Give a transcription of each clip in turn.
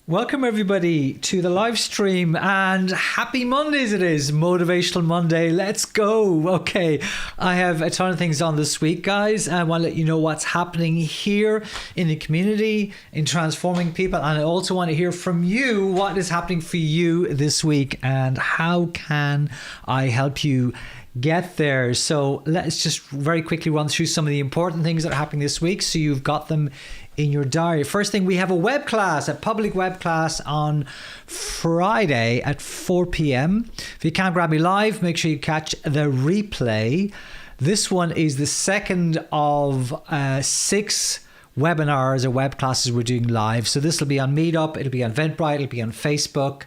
Welcome everybody to the live stream, and happy Mondays it is. Motivational Monday. Let's go. Okay, I have a ton of things on this week, guys. I want to let you know what's happening here in the community in transforming people, and I also want to hear from you what is happening for you this week and how can I help you get there. So let's just very quickly run through some of the important things that are happening this week so you've got them in your diary. First thing, we have a web class, a public web class on Friday at 4 p.m. If you can't grab me live, make sure you catch the replay. This one is the second of 6 webinars or web classes we're doing live. So this will be on Meetup, it'll be on Eventbrite, it'll be on Facebook,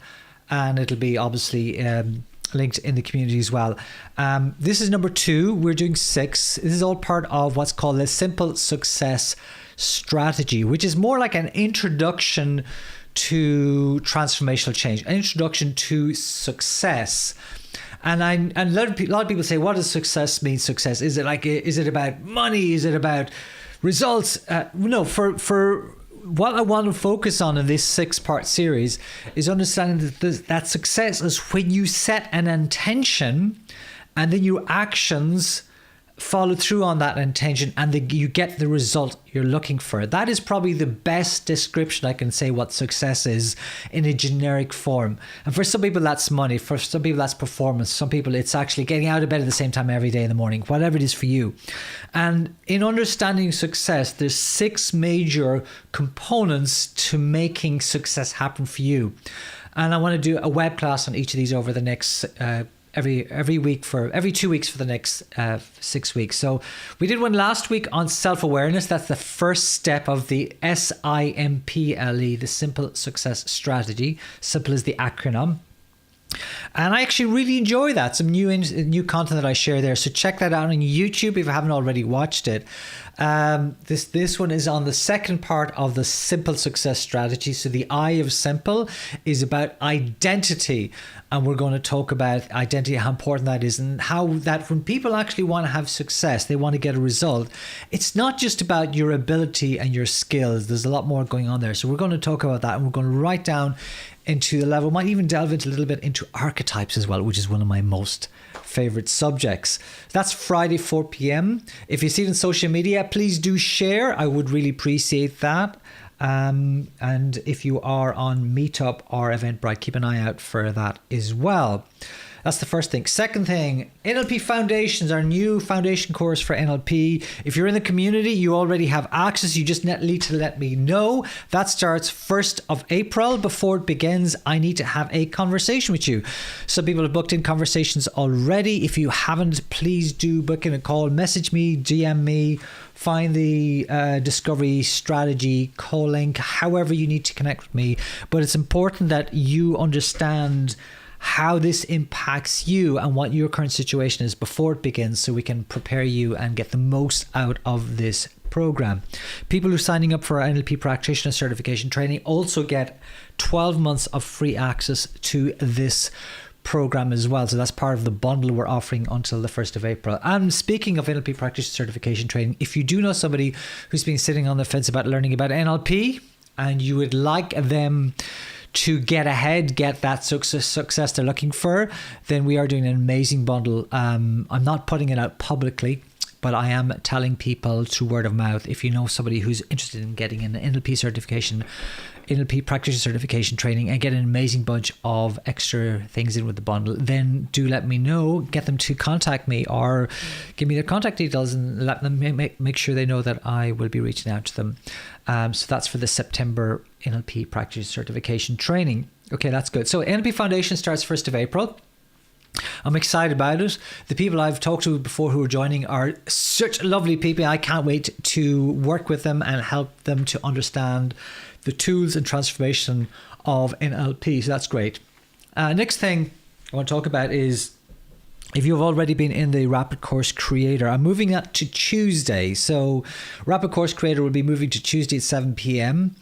and it'll be obviously linked in the community as well. This is number 2. We're doing 6. This is all part of what's called the Simple Success Strategy, which is more like an introduction to transformational change, an introduction to success. And a lot of people say, what does success mean? Success, is it about money? Is it about results? No, for what I want to focus on in this 6-part series is understanding that success is when you set an intention and then your actions follow through on that intention and you get the result you're looking for. That is probably the best description I can say what success is in a generic form. And for some people that's money, for some people that's performance, some people it's actually getting out of bed at the same time every day in the morning, whatever it is for you. And in understanding success, there's 6 major components to making success happen for you. And I want to do a web class on each of these over the next every 2 weeks for the next 6 weeks. So we did one last week on self-awareness. That's the first step of the SIMPLE, the Simple Success Strategy. Simple is the acronym. And I actually really enjoy that. Some new content that I share there. So check that out on YouTube if you haven't already watched it. This one is on the second part of the Simple Success Strategy. So the I of simple is about identity. And we're going to talk about identity, how important that is, and how that when people actually want to have success, they want to get a result. It's not just about your ability and your skills. There's a lot more going on there. So we're going to talk about that, and we're going to write down into the level, might even delve into a little bit into archetypes as well, which is one of my most favorite subjects. That's Friday, 4 p.m. If you see it on social media, please do share. I would really appreciate that. And if you are on Meetup or Eventbrite, keep an eye out for that as well. That's the first thing. Second thing, NLP Foundations, our new foundation course for NLP. If you're in the community, you already have access. You just need to let me know. That starts 1st of April. Before it begins, I need to have a conversation with you. Some people have booked in conversations already. If you haven't, please do book in a call. Message me, DM me. Find the Discovery Strategy call link, however you need to connect with me. But it's important that you understand how this impacts you and what your current situation is before it begins, so we can prepare you and get the most out of this program. People who are signing up for our NLP practitioner certification training also get 12 months of free access to this program as well. So that's part of the bundle we're offering until the 1st of April. And speaking of NLP practitioner certification training, if you do know somebody who's been sitting on the fence about learning about NLP and you would like them to get ahead, get that success they're looking for, then we are doing an amazing bundle. I'm not putting it out publicly, but I am telling people through word of mouth. If you know somebody who's interested in getting an NLP certification, NLP practitioner certification training, and get an amazing bunch of extra things in with the bundle, then do let me know. Get them to contact me or give me their contact details and let them make sure they know that I will be reaching out to them. So that's for the September NLP practitioner certification training. Okay, that's good. So NLP Foundation starts 1st of April. I'm excited about it. The people I've talked to before who are joining are such lovely people. I can't wait to work with them and help them to understand the tools and transformation of NLP. So that's great. Next thing I want to talk about is, if you've already been in the Rapid Course Creator, I'm moving that to Tuesday. So Rapid Course Creator will be moving to Tuesday at 7 p.m.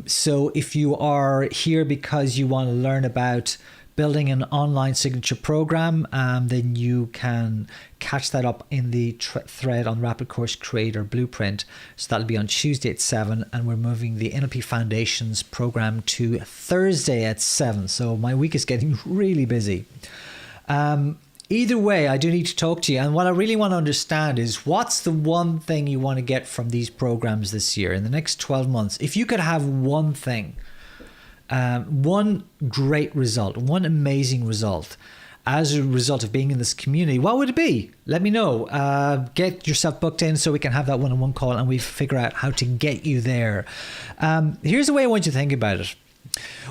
So if you are here because you want to learn about building an online signature program, then you can catch that up in the thread on Rapid Course Creator Blueprint. So that'll be on Tuesday at 7, and we're moving the NLP Foundations program to Thursday at 7. So my week is getting really busy. Either way, I do need to talk to you. And what I really want to understand is, what's the one thing you want to get from these programs this year, in the next 12 months? If you could have one thing, one great result, one amazing result as a result of being in this community, what would it be? Let me know. Get yourself booked in so we can have that one-on-one call and we figure out how to get you there. Here's the way I want you to think about it.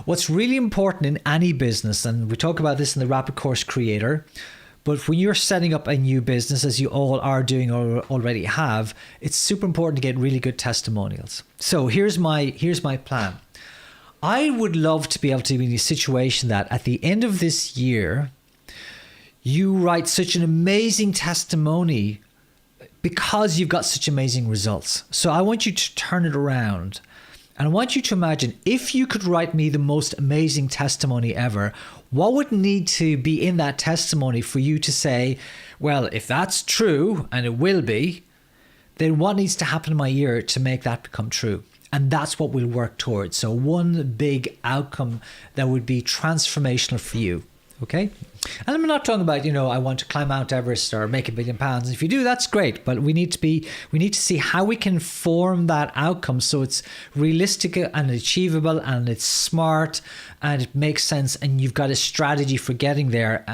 What's really important in any business, and we talk about this in the Rapid Course Creator, but when you're setting up a new business, as you all are doing or already have, it's super important to get really good testimonials. So here's my plan. I would love to be able to be in a situation that at the end of this year, you write such an amazing testimony because you've got such amazing results. So I want you to turn it around. And I want you to imagine, if you could write me the most amazing testimony ever, what would need to be in that testimony for you to say, well, if that's true, and it will be, then what needs to happen in my year to make that become true? And that's what we'll work towards. So one big outcome that would be transformational for you. Okay. And I'm not talking about, I want to climb Mount Everest or make £1 billion. If you do, that's great. But we need to see how we can form that outcome so it's realistic and achievable and it's smart and it makes sense. And you've got a strategy for getting there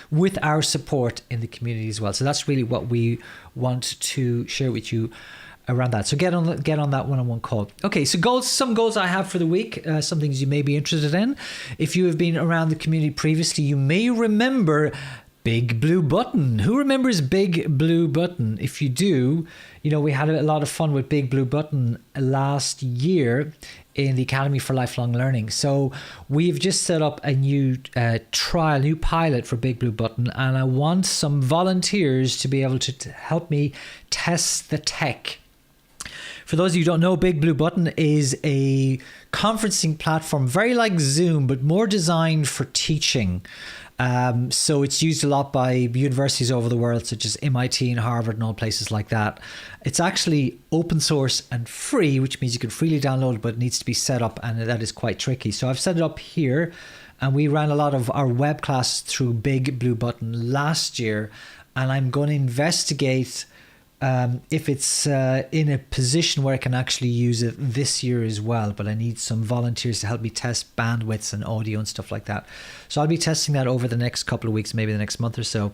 with our support in the community as well. So that's really what we want to share with you around that. So get on that one-on-one call. Okay, so some goals I have for the week, some things you may be interested in. If you have been around the community previously, you may remember Big Blue Button. Who remembers Big Blue Button? If you do, we had a lot of fun with Big Blue Button last year in the Academy for Lifelong Learning. So we've just set up a new new pilot for Big Blue Button, and I want some volunteers to be able to help me test the tech. For those of you who don't know, Big Blue Button is a conferencing platform, very like Zoom, but more designed for teaching. So it's used a lot by universities over the world, such as MIT and Harvard and all places like that. It's actually open source and free, which means you can freely download it, but it needs to be set up, and that is quite tricky. So I've set it up here, and we ran a lot of our web classes through Big Blue Button last year, and I'm going to investigate if it's in a position where I can actually use it this year as well, but I need some volunteers to help me test bandwidths and audio and stuff like that. So I'll be testing that over the next couple of weeks, maybe the next month or so.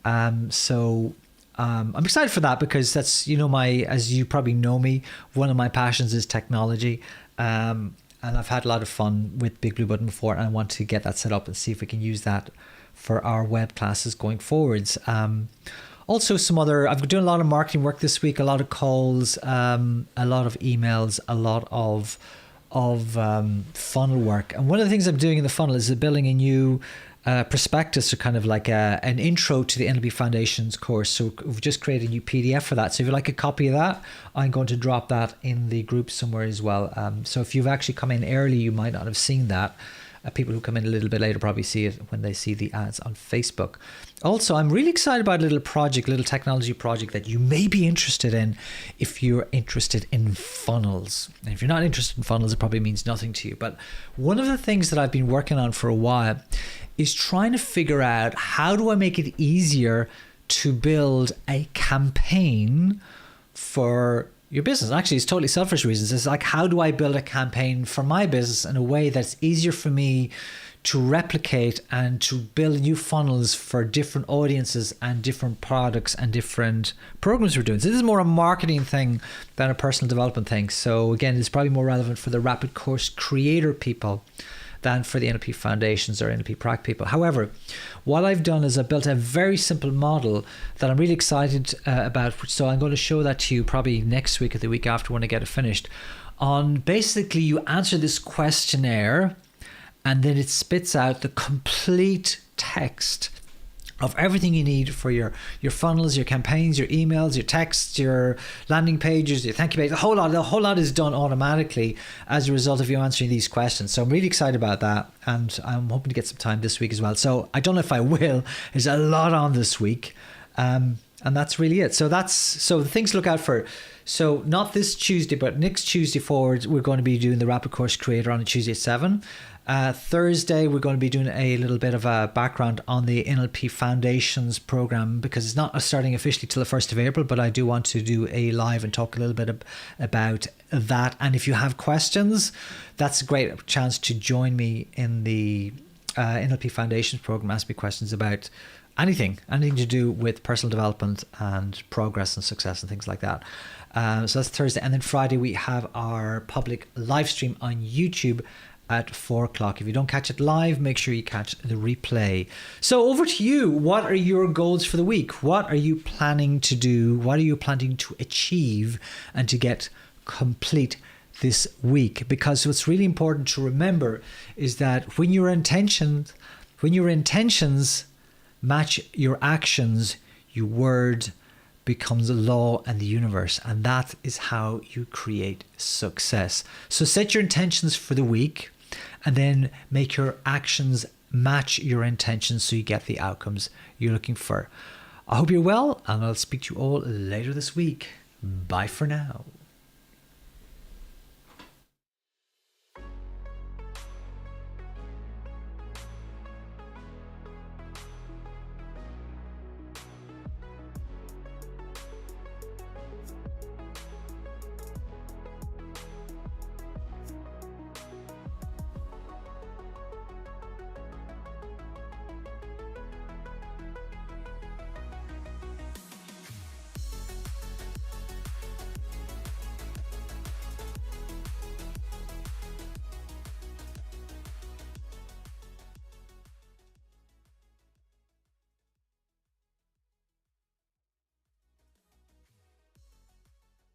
I'm excited for that because that's, as you probably know me, one of my passions is technology. And I've had a lot of fun with Big Blue Button before, and I want to get that set up and see if we can use that for our web classes going forwards. Also, I've been doing a lot of marketing work this week, a lot of calls, a lot of emails, a lot of funnel work. And one of the things I'm doing in the funnel is building a new prospectus, or kind of like an intro to the NLP Foundations course. So we've just created a new PDF for that. So if you'd like a copy of that, I'm going to drop that in the group somewhere as well. So if you've actually come in early, you might not have seen that. People who come in a little bit later probably see it when they see the ads on Facebook. Also, I'm really excited about a little technology project that you may be interested in if you're interested in funnels. And if you're not interested in funnels, it probably means nothing to you. But one of the things that I've been working on for a while is trying to figure out, how do I make it easier to build a campaign for your business? Actually, it's totally selfish reasons. It's like, how do I build a campaign for my business in a way that's easier for me to replicate and to build new funnels for different audiences and different products and different programs we're doing. So this is more a marketing thing than a personal development thing. So again, it's probably more relevant for the Rapid Course Creator people than for the NLP Foundations or NLP Prac people. However, what I've done is I've built a very simple model that I'm really excited about. So I'm going to show that to you probably next week or the week after when I get it finished. On basically, you answer this questionnaire and then it spits out the complete text of everything you need for your funnels, your campaigns, your emails, your texts, your landing pages, your thank you page. The whole lot is done automatically as a result of you answering these questions. So I'm really excited about that, and I'm hoping to get some time this week as well. So I don't know if I will. There's a lot on this week, and that's really it. So the things to look out for. So not this Tuesday, but next Tuesday forward, we're going to be doing the Rapid Course Creator on a Tuesday at 7. Thursday, we're going to be doing a little bit of a background on the NLP Foundations program, because it's not starting officially till the 1st of April, but I do want to do a live and talk a little bit about that. And if you have questions, that's a great chance to join me in the NLP Foundations program. Ask me questions about anything to do with personal development and progress and success and things like that. So that's Thursday. And then Friday, we have our public live stream on YouTube at 4 o'clock. If you don't catch it live, make sure you catch the replay. So over to you. What are your goals for the week? What are you planning to do? What are you planning to achieve and to get complete this week? Because what's really important to remember is that when your intentions match your actions, your word becomes a law and the universe, and that is how you create success. So set your intentions for the week, and then make your actions match your intentions so you get the outcomes you're looking for. I hope you're well, and I'll speak to you all later this week. Bye for now.